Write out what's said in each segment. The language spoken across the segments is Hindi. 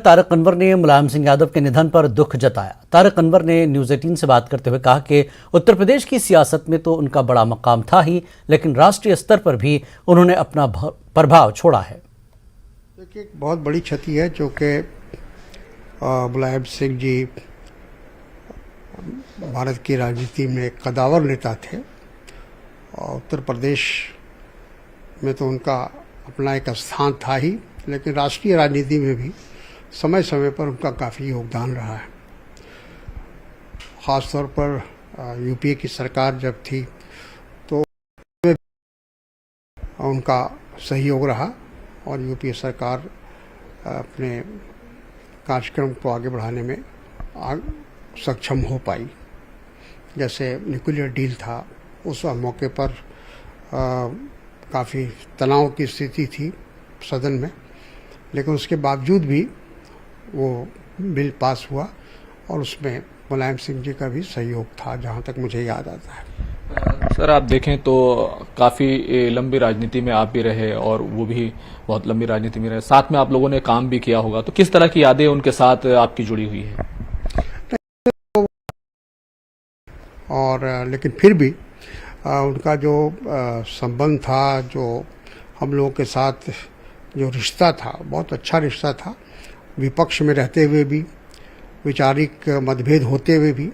तारक अनवर ने मुलायम सिंह यादव के निधन पर दुख जताया। तारक अनवर ने न्यूज़ 18 से बात करते हुए कहा कि उत्तर प्रदेश की सियासत में तो उनका बड़ा मकाम था ही, लेकिन राष्ट्रीय स्तर पर भी उन्होंने अपना प्रभाव छोड़ा है। देखिए, एक बहुत बड़ी क्षति है जो कि मुलायम सिंह जी भारत की राजनीति में एक कदावर नेता थे और उत्तर प्रदेश में तो उनका अपना एक स्थान था ही, लेकिन राष्ट्रीय राजनीति में भी समय समय पर उनका काफ़ी योगदान रहा है। ख़ास तौर पर यूपीए की सरकार जब थी तो उनका सहयोग रहा और यूपीए सरकार अपने कार्यक्रम को आगे बढ़ाने में सक्षम हो पाई। जैसे न्यूक्लियर डील था, उस मौके पर काफ़ी तनाव की स्थिति थी सदन में, लेकिन उसके बावजूद भी वो बिल पास हुआ और उसमें मुलायम सिंह जी का भी सहयोग था, जहाँ तक मुझे याद आता है। सर, आप देखें तो काफ़ी लंबी राजनीति में आप भी रहे और वो भी बहुत लंबी राजनीति में रहे, साथ में आप लोगों ने काम भी किया होगा, तो किस तरह की यादें उनके साथ आपकी जुड़ी हुई है? और लेकिन फिर भी उनका जो संबंध था, जो हम लोगों के साथ जो रिश्ता था, बहुत अच्छा रिश्ता था। विपक्ष में रहते हुए भी, वैचारिक मतभेद होते हुए भी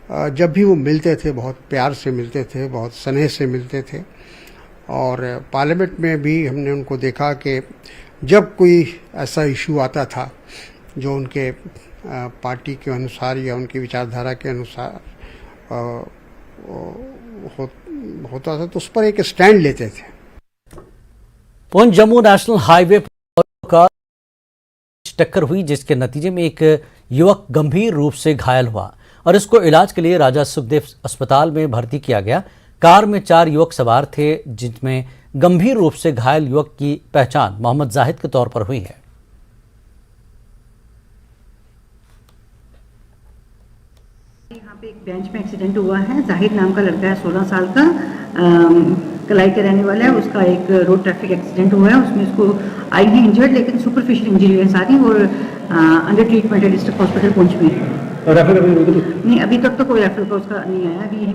जब भी वो मिलते थे बहुत प्यार से मिलते थे, बहुत स्नेह से मिलते थे। और पार्लियामेंट में भी हमने उनको देखा कि जब कोई ऐसा इशू आता था जो उनके पार्टी के अनुसार या उनकी विचारधारा के अनुसार होता था तो उस पर एक स्टैंड लेते थे। पुंछ जम्मू नेशनल हाईवे पर टक्कर हुई, जिसके नतीजे में एक युवक गंभीर रूप से घायल हुआ और इसको इलाज के लिए राजा सुखदेव अस्पताल में भर्ती किया गया। कार में 4 युवक सवार थे, जिनमें गंभीर रूप से घायल युवक की पहचान मोहम्मद जाहिद के तौर पर हुई है। यहाँ पे एक बेंच में एक्सीडेंट हुआ है। जाहिद नाम का लड़का है, 16 साल का, कलाई के रहने वाला है। उसका एक रोड ट्रैफिक एक्सीडेंट हुआ है, उसमें उसको आई है इंजर्ड, लेकिन सुपरफिशियल इंजरी है सारी, और अंडर ट्रीटमेंट है डिस्ट्रिक्ट हॉस्पिटल पुंछ में। नहीं, अभी तक तो कोई रेफर का उसका नहीं आया अभी।